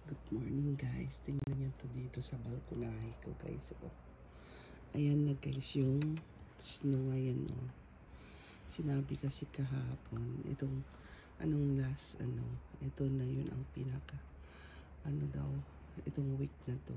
Good morning guys. Tingnan nyo to dito sa balkonahe ko guys. Oh. Ayan na guys yung snow. Ayan oh. Sinabi kasi kahapon itong last ito na yun ang pinaka daw itong week na to.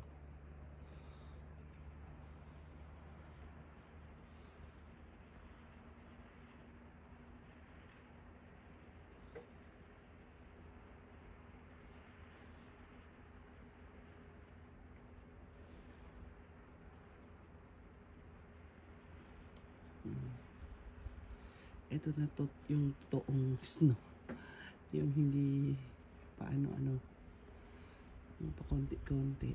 Ito na to yung toong snow. Yung hindi paano yung pa konti-konti.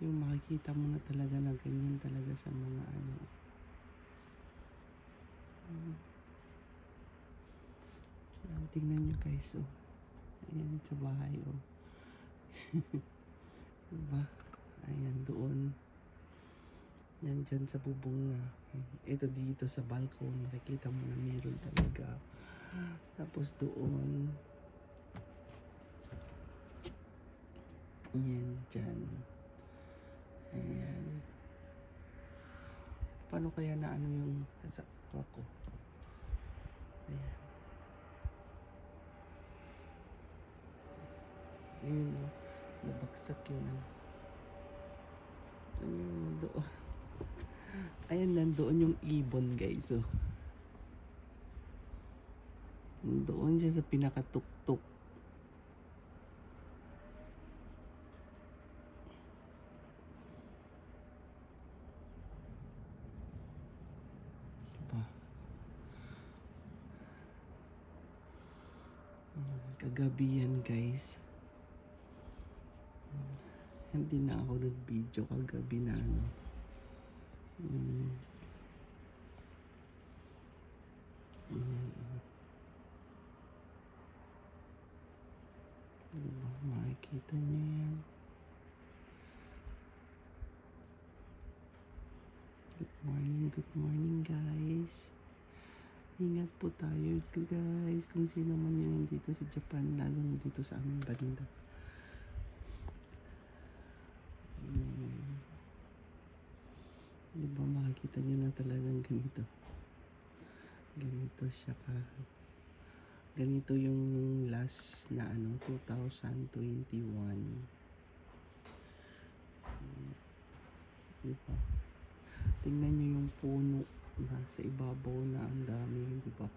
Yung makikita mo na talaga na ganyan talaga sa mga tingnan nyo guys oh. Ayan sa bahay oh. Diba? Ayan doon. Yan dyan sa bubong na. Ito dito sa balcony. Nakikita mo na meron talaga. Tapos doon. Yan dyan. Ayan. Paano kaya na yung sa ako? Ayan. Ayun o. Nabagsak yung ayun doon. Ayan, nandoon yung ibon guys oh. Doon siya sa pinakatuktok. Diba? Kagabi yan guys. Hindi na ako nag-video kagabi na diba? Makikita nyo yan. Good morning guys. Ingat po tayo guys. Kung sino man yun nandito sa Japan, lalo na dito sa aming banda. Diba makikita nyo na talagang ganito. Ganito siya ganito yung last na 2021. Diba? Tingnan nyo yung puno nasa ibabaw na ang dami, diba?